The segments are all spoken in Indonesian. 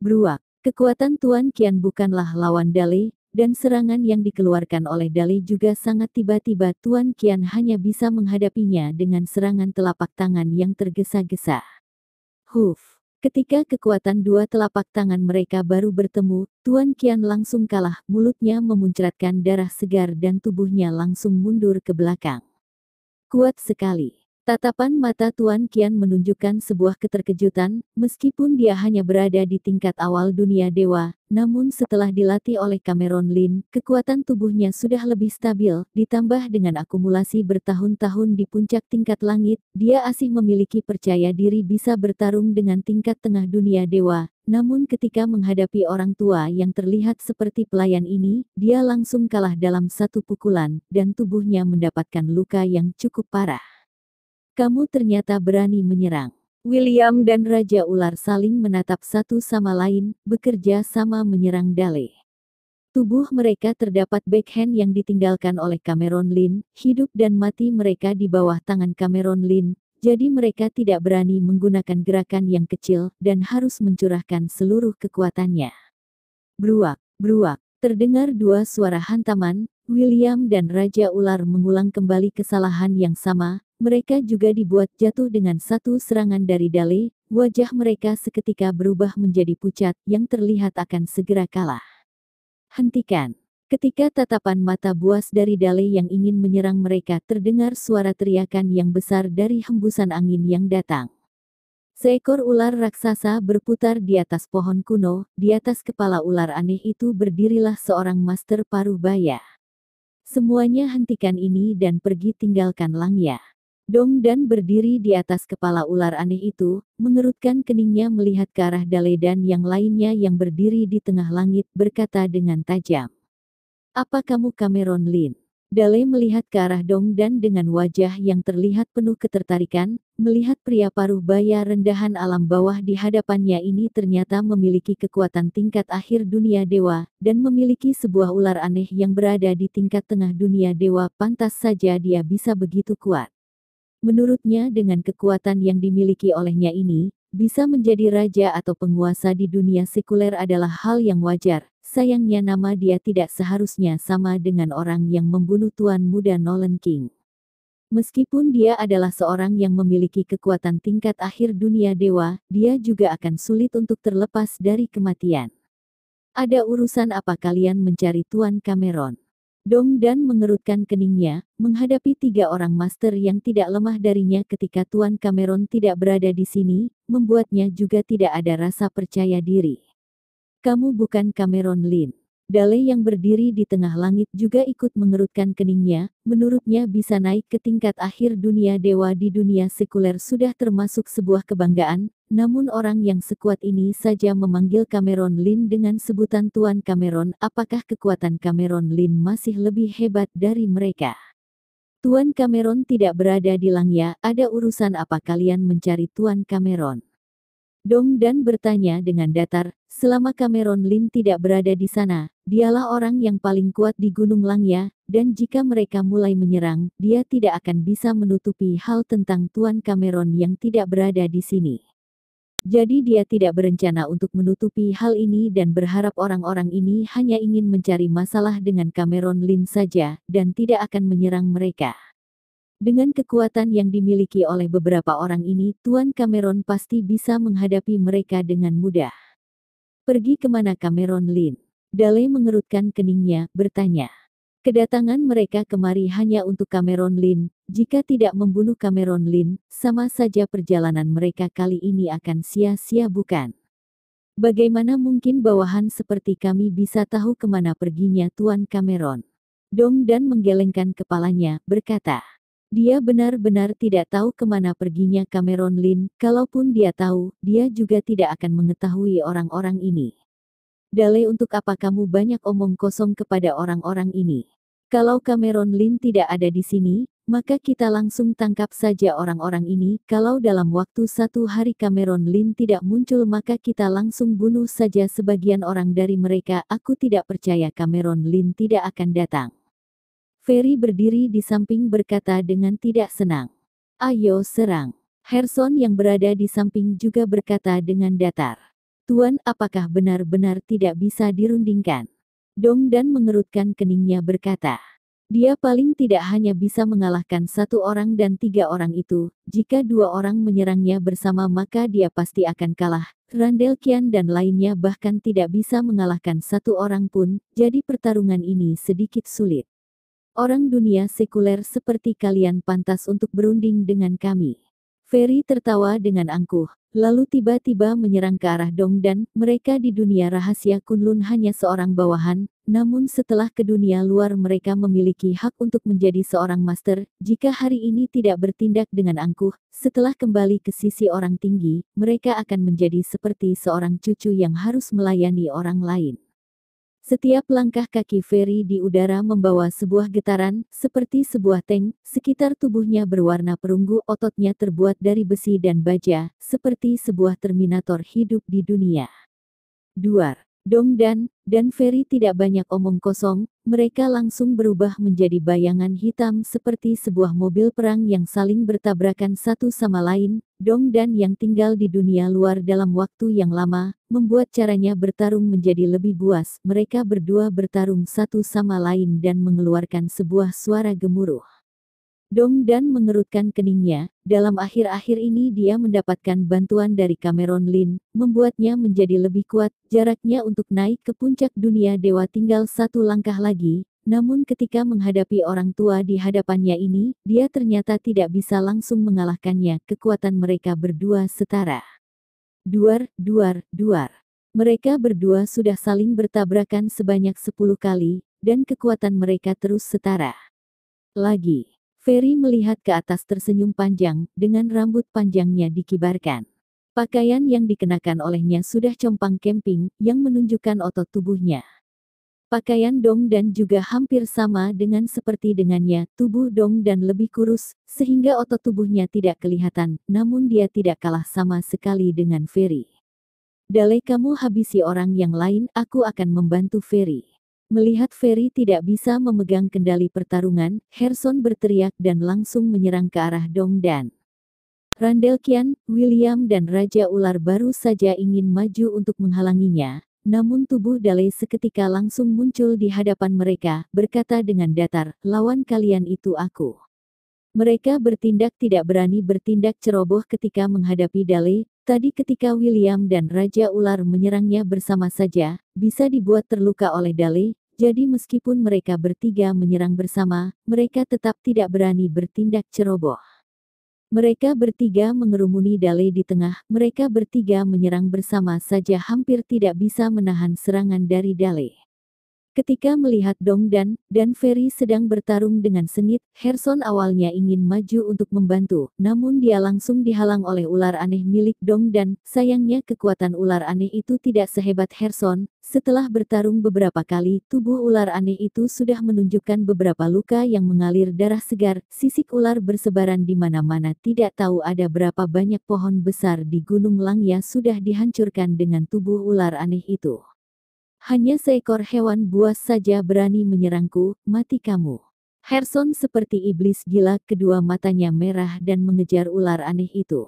Beruak, kekuatan Tuan Qian bukanlah lawan Dale, dan serangan yang dikeluarkan oleh Dale juga sangat tiba-tiba. Tuan Qian hanya bisa menghadapinya dengan serangan telapak tangan yang tergesa-gesa. Huf! Ketika kekuatan dua telapak tangan mereka baru bertemu, Tuan Qian langsung kalah, mulutnya memuncratkan darah segar dan tubuhnya langsung mundur ke belakang. Kuat sekali. Tatapan mata Tuan Qian menunjukkan sebuah keterkejutan, meskipun dia hanya berada di tingkat awal dunia dewa, namun setelah dilatih oleh Cameron Lin, kekuatan tubuhnya sudah lebih stabil, ditambah dengan akumulasi bertahun-tahun di puncak tingkat langit, dia asih memiliki percaya diri bisa bertarung dengan tingkat tengah dunia dewa, namun ketika menghadapi orang tua yang terlihat seperti pelayan ini, dia langsung kalah dalam satu pukulan, dan tubuhnya mendapatkan luka yang cukup parah. Kamu ternyata berani menyerang. William dan Raja Ular saling menatap satu sama lain, bekerja sama menyerang Dale. Tubuh mereka terdapat backhand yang ditinggalkan oleh Cameron Lin, hidup dan mati mereka di bawah tangan Cameron Lin, jadi mereka tidak berani menggunakan gerakan yang kecil, dan harus mencurahkan seluruh kekuatannya. Beruak, beruak, terdengar dua suara hantaman, William dan Raja Ular mengulang kembali kesalahan yang sama. Mereka juga dibuat jatuh dengan satu serangan dari Dale, wajah mereka seketika berubah menjadi pucat, yang terlihat akan segera kalah. Hentikan! Ketika tatapan mata buas dari Dale yang ingin menyerang mereka, terdengar suara teriakan yang besar dari hembusan angin yang datang. Seekor ular raksasa berputar di atas pohon kuno, di atas kepala ular aneh itu berdirilah seorang master paruh baya. Semuanya hentikan ini dan pergi tinggalkan Langya. Dong Dan berdiri di atas kepala ular aneh itu, mengerutkan keningnya melihat ke arah Dale dan yang lainnya yang berdiri di tengah langit, berkata dengan tajam. Apa kamu Cameron Lin? Dale melihat ke arah Dong Dan dengan wajah yang terlihat penuh ketertarikan, melihat pria paruh baya rendahan alam bawah di hadapannya ini ternyata memiliki kekuatan tingkat akhir dunia dewa, dan memiliki sebuah ular aneh yang berada di tingkat tengah dunia dewa, pantas saja dia bisa begitu kuat. Menurutnya dengan kekuatan yang dimiliki olehnya ini, bisa menjadi raja atau penguasa di dunia sekuler adalah hal yang wajar, sayangnya nama dia tidak seharusnya sama dengan orang yang membunuh Tuan Muda Nolan King. Meskipun dia adalah seorang yang memiliki kekuatan tingkat akhir dunia dewa, dia juga akan sulit untuk terlepas dari kematian. Ada urusan apa kalian mencari Tuan Cameron? Dong Dan mengerutkan keningnya, menghadapi tiga orang master yang tidak lemah darinya ketika Tuan Cameron tidak berada di sini, membuatnya juga tidak ada rasa percaya diri. Kamu bukan Cameron Lin. Dale yang berdiri di tengah langit juga ikut mengerutkan keningnya, menurutnya bisa naik ke tingkat akhir dunia dewa di dunia sekuler sudah termasuk sebuah kebanggaan, namun orang yang sekuat ini saja memanggil Cameron Lin dengan sebutan Tuan Cameron, apakah kekuatan Cameron Lin masih lebih hebat dari mereka? Tuan Cameron tidak berada di Langya, ada urusan apa kalian mencari Tuan Cameron? Dong Dan bertanya dengan datar, selama Cameron Lin tidak berada di sana, dialah orang yang paling kuat di Gunung Langya, dan jika mereka mulai menyerang, dia tidak akan bisa menutupi hal tentang Tuan Cameron yang tidak berada di sini. Jadi dia tidak berencana untuk menutupi hal ini dan berharap orang-orang ini hanya ingin mencari masalah dengan Cameron Lin saja, dan tidak akan menyerang mereka. Dengan kekuatan yang dimiliki oleh beberapa orang ini, Tuan Cameron pasti bisa menghadapi mereka dengan mudah. Pergi kemana Cameron Lin? Dale mengerutkan keningnya, bertanya. Kedatangan mereka kemari hanya untuk Cameron Lin, jika tidak membunuh Cameron Lin, sama saja perjalanan mereka kali ini akan sia-sia bukan? Bagaimana mungkin bawahan seperti kami bisa tahu kemana perginya Tuan Cameron? Dong Dan menggelengkan kepalanya, berkata. Dia benar-benar tidak tahu kemana perginya Cameron Lin, kalaupun dia tahu, dia juga tidak akan mengetahui orang-orang ini. Dale, untuk apa kamu banyak omong kosong kepada orang-orang ini? Kalau Cameron Lin tidak ada di sini, maka kita langsung tangkap saja orang-orang ini. Kalau dalam waktu 1 hari Cameron Lin tidak muncul maka kita langsung bunuh saja sebagian orang dari mereka. Aku tidak percaya Cameron Lin tidak akan datang. Ferry berdiri di samping berkata dengan tidak senang. Ayo serang. Harrison yang berada di samping juga berkata dengan datar. Tuan, apakah benar-benar tidak bisa dirundingkan? Dongdan mengerutkan keningnya berkata. Dia paling tidak hanya bisa mengalahkan satu orang dan tiga orang itu. Jika dua orang menyerangnya bersama maka dia pasti akan kalah. Randelkian dan lainnya bahkan tidak bisa mengalahkan satu orang pun, jadi pertarungan ini sedikit sulit. Orang dunia sekuler seperti kalian pantas untuk berunding dengan kami. Ferry tertawa dengan angkuh, lalu tiba-tiba menyerang ke arah Dongdan. Mereka di dunia rahasia Kunlun hanya seorang bawahan, namun setelah ke dunia luar mereka memiliki hak untuk menjadi seorang master. Jika hari ini tidak bertindak dengan angkuh, setelah kembali ke sisi orang tinggi, mereka akan menjadi seperti seorang cucu yang harus melayani orang lain. Setiap langkah kaki Ferry di udara membawa sebuah getaran, seperti sebuah tank. Sekitar tubuhnya berwarna perunggu, ototnya terbuat dari besi dan baja, seperti sebuah Terminator hidup di dunia. Duar, Dongdan, dan Ferry tidak banyak omong kosong, mereka langsung berubah menjadi bayangan hitam seperti sebuah mobil perang yang saling bertabrakan satu sama lain. Dongdan yang tinggal di dunia luar dalam waktu yang lama, membuat caranya bertarung menjadi lebih buas. Mereka berdua bertarung satu sama lain dan mengeluarkan sebuah suara gemuruh. Dongdan mengerutkan keningnya, dalam akhir-akhir ini dia mendapatkan bantuan dari Cameron Lin, membuatnya menjadi lebih kuat. Jaraknya untuk naik ke puncak dunia dewa tinggal satu langkah lagi, namun ketika menghadapi orang tua di hadapannya ini, dia ternyata tidak bisa langsung mengalahkannya. Kekuatan mereka berdua setara. Duar, duar, duar. Mereka berdua sudah saling bertabrakan sebanyak 10 kali, dan kekuatan mereka terus setara. Lagi. Ferry melihat ke atas tersenyum panjang, dengan rambut panjangnya dikibarkan. Pakaian yang dikenakan olehnya sudah compang camping, yang menunjukkan otot tubuhnya. Pakaian Dongdan juga hampir sama dengan seperti dengannya, tubuh Dongdan lebih kurus, sehingga otot tubuhnya tidak kelihatan, namun dia tidak kalah sama sekali dengan Ferry. Dale, kamu habisi orang yang lain, aku akan membantu Ferry. Melihat Ferry tidak bisa memegang kendali pertarungan, Harrison berteriak dan langsung menyerang ke arah Dongdan. Randelkian, William dan Raja Ular baru saja ingin maju untuk menghalanginya, namun tubuh Dale seketika langsung muncul di hadapan mereka, berkata dengan datar, lawan kalian itu aku. Mereka bertindak tidak berani bertindak ceroboh ketika menghadapi Dale. Tadi ketika William dan Raja Ular menyerangnya bersama saja, bisa dibuat terluka oleh Dale, jadi meskipun mereka bertiga menyerang bersama, mereka tetap tidak berani bertindak ceroboh. Mereka bertiga mengerumuni Dale di tengah, mereka bertiga menyerang bersama saja hampir tidak bisa menahan serangan dari Dale. Ketika melihat Dongdan dan Ferry sedang bertarung dengan sengit, Harrison awalnya ingin maju untuk membantu, namun dia langsung dihalang oleh ular aneh milik Dongdan. Sayangnya kekuatan ular aneh itu tidak sehebat Harrison. Setelah bertarung beberapa kali, tubuh ular aneh itu sudah menunjukkan beberapa luka yang mengalir darah segar. Sisik ular bersebaran di mana-mana, tidak tahu ada berapa banyak pohon besar di Gunung Langya sudah dihancurkan dengan tubuh ular aneh itu. Hanya seekor hewan buas saja berani menyerangku, mati kamu. Harrison seperti iblis gila, kedua matanya merah dan mengejar ular aneh itu.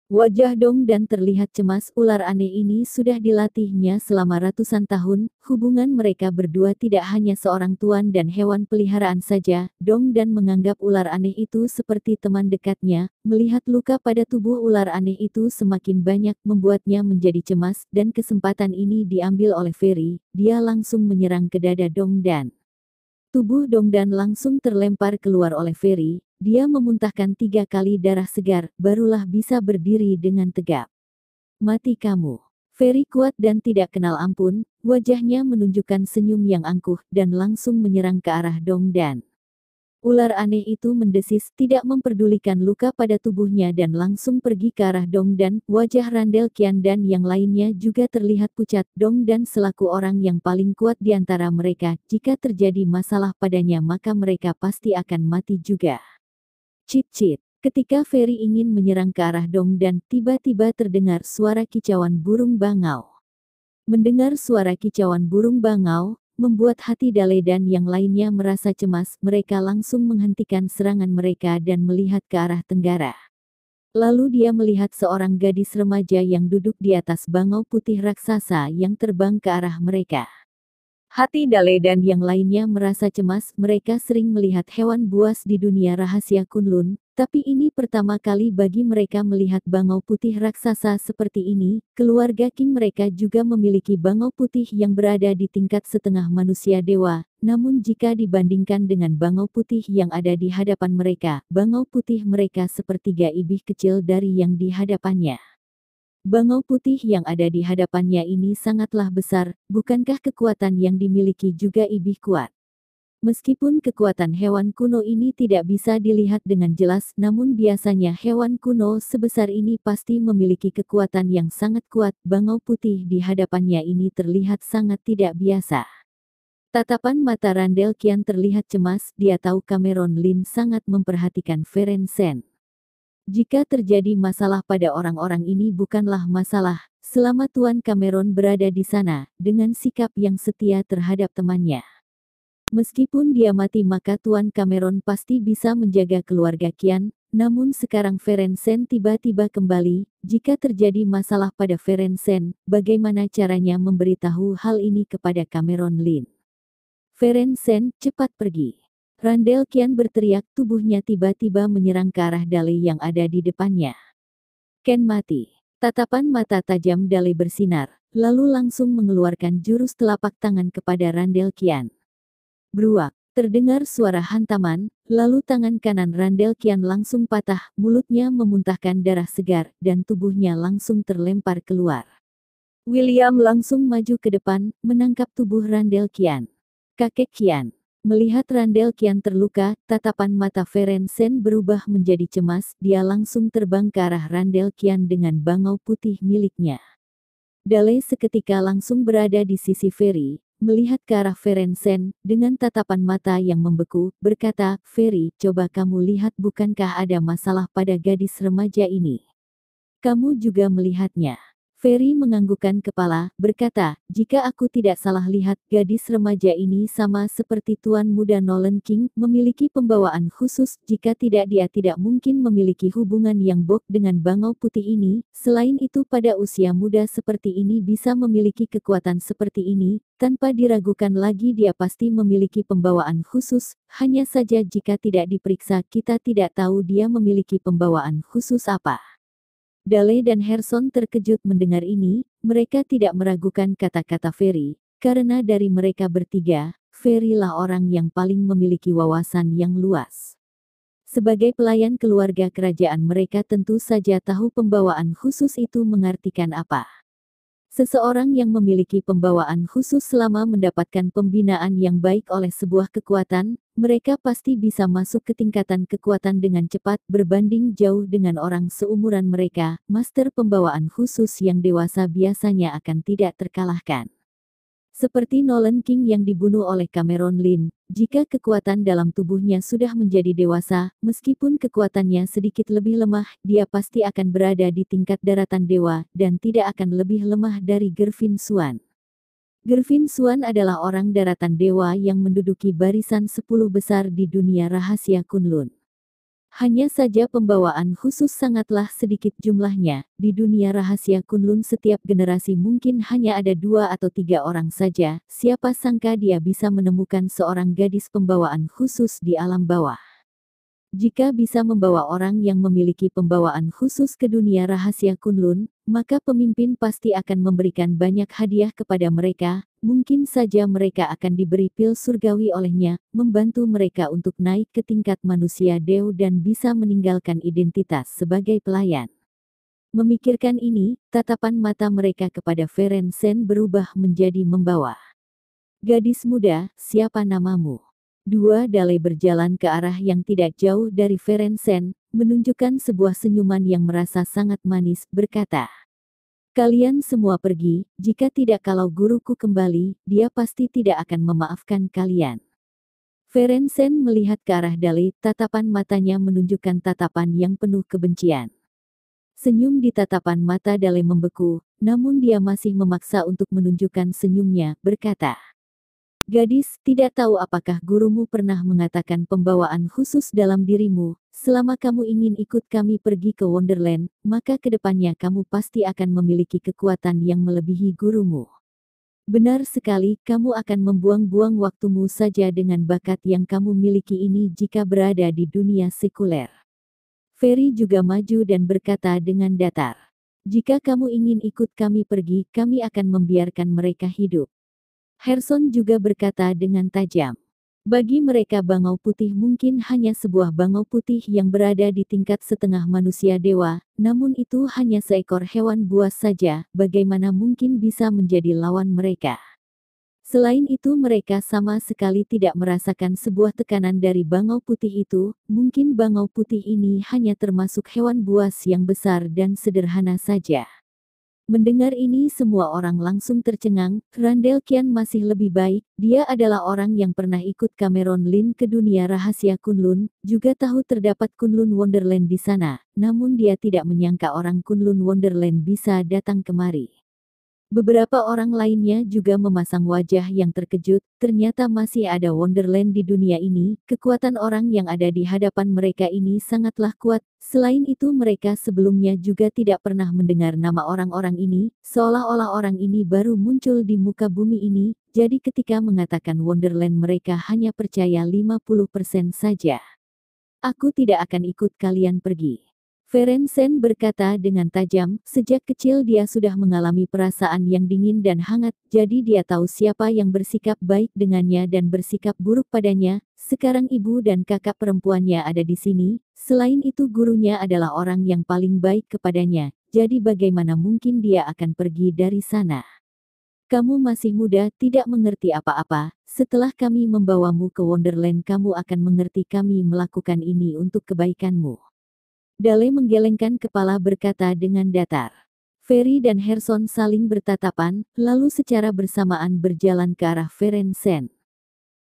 Wajah Dongdan terlihat cemas, ular aneh ini sudah dilatihnya selama ratusan tahun, hubungan mereka berdua tidak hanya seorang tuan dan hewan peliharaan saja. Dongdan menganggap ular aneh itu seperti teman dekatnya, melihat luka pada tubuh ular aneh itu semakin banyak membuatnya menjadi cemas, dan kesempatan ini diambil oleh Ferry, dia langsung menyerang ke dada Dongdan. Tubuh Dongdan langsung terlempar keluar oleh Ferry. Dia memuntahkan 3 kali darah segar, barulah bisa berdiri dengan tegap. Mati kamu. Ferry kuat dan tidak kenal ampun, wajahnya menunjukkan senyum yang angkuh, dan langsung menyerang ke arah Dongdan. Ular aneh itu mendesis, tidak memperdulikan luka pada tubuhnya dan langsung pergi ke arah Dongdan. Wajah Randelkian dan yang lainnya juga terlihat pucat. Dongdan selaku orang yang paling kuat di antara mereka, jika terjadi masalah padanya maka mereka pasti akan mati juga. Cit-cit. Ketika Ferry ingin menyerang ke arah Dongdan, tiba-tiba terdengar suara kicauan burung bangau. Mendengar suara kicauan burung bangau, membuat hati Dale dan yang lainnya merasa cemas. Mereka langsung menghentikan serangan mereka dan melihat ke arah tenggara. Lalu dia melihat seorang gadis remaja yang duduk di atas bangau putih raksasa yang terbang ke arah mereka. Hati Dale dan yang lainnya merasa cemas, mereka sering melihat hewan buas di dunia rahasia Kunlun, tapi ini pertama kali bagi mereka melihat bangau putih raksasa seperti ini. Keluarga King mereka juga memiliki bangau putih yang berada di tingkat setengah manusia dewa, namun jika dibandingkan dengan bangau putih yang ada di hadapan mereka, bangau putih mereka sepertiga ibih kecil dari yang di hadapannya. Bangau putih yang ada di hadapannya ini sangatlah besar, bukankah kekuatan yang dimiliki juga ibih kuat? Meskipun kekuatan hewan kuno ini tidak bisa dilihat dengan jelas, namun biasanya hewan kuno sebesar ini pasti memiliki kekuatan yang sangat kuat. Bangau putih di hadapannya ini terlihat sangat tidak biasa. Tatapan mata Randall kian terlihat cemas, dia tahu Cameron Lin sangat memperhatikan Ferensen. Jika terjadi masalah pada orang-orang ini bukanlah masalah, selama Tuan Cameron berada di sana, dengan sikap yang setia terhadap temannya. Meskipun dia mati maka Tuan Cameron pasti bisa menjaga keluarga Kian, namun sekarang Ferensen tiba-tiba kembali, jika terjadi masalah pada Ferensen, bagaimana caranya memberitahu hal ini kepada Cameron Lin? Ferensen, cepat pergi. Randall kian berteriak, tubuhnya tiba-tiba menyerang ke arah Dale yang ada di depannya. Ken mati. Tatapan mata tajam Dale bersinar, lalu langsung mengeluarkan jurus telapak tangan kepada Randall Kian. Beruak, terdengar suara hantaman, lalu tangan kanan Randall Kian langsung patah, mulutnya memuntahkan darah segar, dan tubuhnya langsung terlempar keluar. William langsung maju ke depan, menangkap tubuh Randall Kian. Kakek Kian. Melihat Randall Kian terluka, tatapan mata Ferensen berubah menjadi cemas, dia langsung terbang ke arah Randall Kian dengan bangau putih miliknya. Dale seketika langsung berada di sisi Ferry, melihat ke arah Ferensen, dengan tatapan mata yang membeku, berkata, Ferry, coba kamu lihat bukankah ada masalah pada gadis remaja ini? Kamu juga melihatnya. Ferry menganggukkan kepala, berkata, jika aku tidak salah lihat, gadis remaja ini sama seperti Tuan Muda Nolan King, memiliki pembawaan khusus, jika tidak dia tidak mungkin memiliki hubungan yang bok dengan bangau putih ini, selain itu pada usia muda seperti ini bisa memiliki kekuatan seperti ini, tanpa diragukan lagi dia pasti memiliki pembawaan khusus, hanya saja jika tidak diperiksa kita tidak tahu dia memiliki pembawaan khusus apa. Dale dan Harrison terkejut mendengar ini, mereka tidak meragukan kata-kata Ferry, karena dari mereka bertiga, Ferry lah orang yang paling memiliki wawasan yang luas. Sebagai pelayan keluarga kerajaan mereka tentu saja tahu pembawaan khusus itu mengartikan apa. Seseorang yang memiliki pembawaan khusus selama mendapatkan pembinaan yang baik oleh sebuah kekuatan, mereka pasti bisa masuk ke tingkatan kekuatan dengan cepat berbanding jauh dengan orang seumuran mereka. Master pembawaan khusus yang dewasa biasanya akan tidak terkalahkan. Seperti Nolan King yang dibunuh oleh Cameron Lin, jika kekuatan dalam tubuhnya sudah menjadi dewasa, meskipun kekuatannya sedikit lebih lemah, dia pasti akan berada di tingkat daratan dewa, dan tidak akan lebih lemah dari Gervin Swan. Gervin Swan adalah orang daratan dewa yang menduduki barisan 10 besar di dunia rahasia Kunlun. Hanya saja pembawaan khusus sangatlah sedikit jumlahnya, di dunia rahasia Kunlun setiap generasi mungkin hanya ada 2 atau 3 orang saja, siapa sangka dia bisa menemukan seorang gadis pembawaan khusus di alam bawah. Jika bisa membawa orang yang memiliki pembawaan khusus ke dunia rahasia Kunlun, maka pemimpin pasti akan memberikan banyak hadiah kepada mereka, mungkin saja mereka akan diberi pil surgawi olehnya, membantu mereka untuk naik ke tingkat manusia dewa dan bisa meninggalkan identitas sebagai pelayan. Memikirkan ini, tatapan mata mereka kepada Ferensen berubah menjadi membawa. Gadis muda, siapa namamu? Dua Dale berjalan ke arah yang tidak jauh dari Ferensen, menunjukkan sebuah senyuman yang merasa sangat manis, berkata, kalian semua pergi, jika tidak kalau guruku kembali, dia pasti tidak akan memaafkan kalian. Ferensen melihat ke arah Dale, tatapan matanya menunjukkan tatapan yang penuh kebencian. Senyum di tatapan mata Dale membeku, namun dia masih memaksa untuk menunjukkan senyumnya, berkata, gadis, tidak tahu apakah gurumu pernah mengatakan pembawaan khusus dalam dirimu, selama kamu ingin ikut kami pergi ke Wonderland, maka kedepannya kamu pasti akan memiliki kekuatan yang melebihi gurumu. Benar sekali, kamu akan membuang-buang waktumu saja dengan bakat yang kamu miliki ini jika berada di dunia sekuler. Ferry juga maju dan berkata dengan datar. Jika kamu ingin ikut kami pergi, kami akan membiarkan mereka hidup. Harrison juga berkata dengan tajam. Bagi mereka bangau putih mungkin hanya sebuah bangau putih yang berada di tingkat setengah manusia dewa, namun itu hanya seekor hewan buas saja, bagaimana mungkin bisa menjadi lawan mereka. Selain itu mereka sama sekali tidak merasakan sebuah tekanan dari bangau putih itu, mungkin bangau putih ini hanya termasuk hewan buas yang besar dan sederhana saja. Mendengar ini semua orang langsung tercengang, Randall Kian masih lebih baik, dia adalah orang yang pernah ikut Cameron Lin ke dunia rahasia Kunlun, juga tahu terdapat Kunlun Wonderland di sana, namun dia tidak menyangka orang Kunlun Wonderland bisa datang kemari. Beberapa orang lainnya juga memasang wajah yang terkejut, ternyata masih ada Wonderland di dunia ini, kekuatan orang yang ada di hadapan mereka ini sangatlah kuat, selain itu mereka sebelumnya juga tidak pernah mendengar nama orang-orang ini, seolah-olah orang ini baru muncul di muka bumi ini, jadi ketika mengatakan Wonderland mereka hanya percaya 50% saja. Aku tidak akan ikut kalian pergi. Ferenczen berkata dengan tajam, sejak kecil dia sudah mengalami perasaan yang dingin dan hangat, jadi dia tahu siapa yang bersikap baik dengannya dan bersikap buruk padanya, sekarang ibu dan kakak perempuannya ada di sini, selain itu gurunya adalah orang yang paling baik kepadanya, jadi bagaimana mungkin dia akan pergi dari sana. Kamu masih muda, tidak mengerti apa-apa, setelah kami membawamu ke Wonderland kamu akan mengerti kami melakukan ini untuk kebaikanmu. Dale menggelengkan kepala berkata dengan datar. Ferry dan Harrison saling bertatapan, lalu secara bersamaan berjalan ke arah Ferenczen.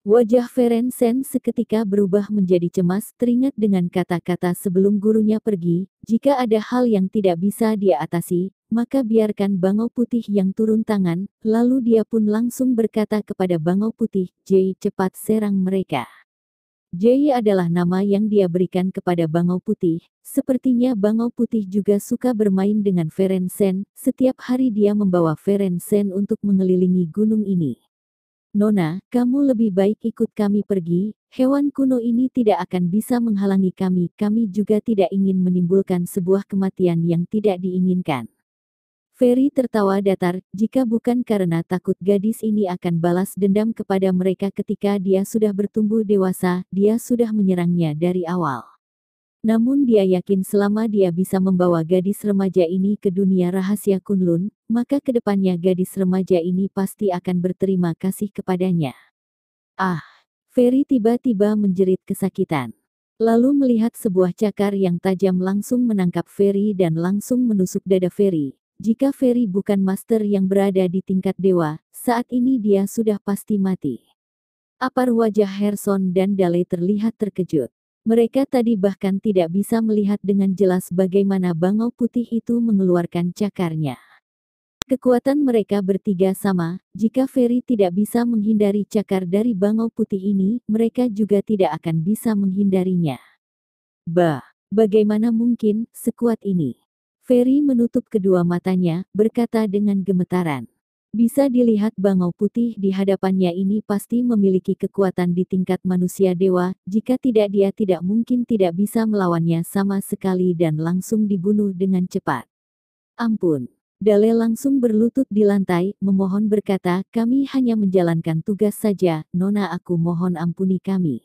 Wajah Ferenczen seketika berubah menjadi cemas, teringat dengan kata-kata sebelum gurunya pergi, jika ada hal yang tidak bisa dia atasi, maka biarkan bangau putih yang turun tangan, lalu dia pun langsung berkata kepada bangau putih, Jay, cepat serang mereka. Jay adalah nama yang dia berikan kepada bangau putih, sepertinya bangau putih juga suka bermain dengan Ferenczen, setiap hari dia membawa Ferenczen untuk mengelilingi gunung ini. Nona, kamu lebih baik ikut kami pergi, hewan kuno ini tidak akan bisa menghalangi kami juga tidak ingin menimbulkan sebuah kematian yang tidak diinginkan. Ferry tertawa datar, jika bukan karena takut gadis ini akan balas dendam kepada mereka ketika dia sudah bertumbuh dewasa, dia sudah menyerangnya dari awal. Namun dia yakin selama dia bisa membawa gadis remaja ini ke dunia rahasia Kunlun, maka kedepannya gadis remaja ini pasti akan berterima kasih kepadanya. Ah! Ferry tiba-tiba menjerit kesakitan. Lalu melihat sebuah cakar yang tajam langsung menangkap Ferry dan langsung menusuk dada Ferry. Jika Ferry bukan master yang berada di tingkat dewa, saat ini dia sudah pasti mati. Apar wajah Harrison dan Dale terlihat terkejut. Mereka tadi bahkan tidak bisa melihat dengan jelas bagaimana bangau putih itu mengeluarkan cakarnya. Kekuatan mereka bertiga sama, jika Ferry tidak bisa menghindari cakar dari bangau putih ini, mereka juga tidak akan bisa menghindarinya. Bagaimana mungkin, sekuat ini? Ferry menutup kedua matanya, berkata dengan gemetaran. Bisa dilihat bangau putih di hadapannya ini pasti memiliki kekuatan di tingkat manusia dewa, jika tidak dia tidak mungkin tidak bisa melawannya sama sekali dan langsung dibunuh dengan cepat. Ampun. Dale langsung berlutut di lantai, memohon berkata, kami hanya menjalankan tugas saja, Nona aku mohon ampuni kami.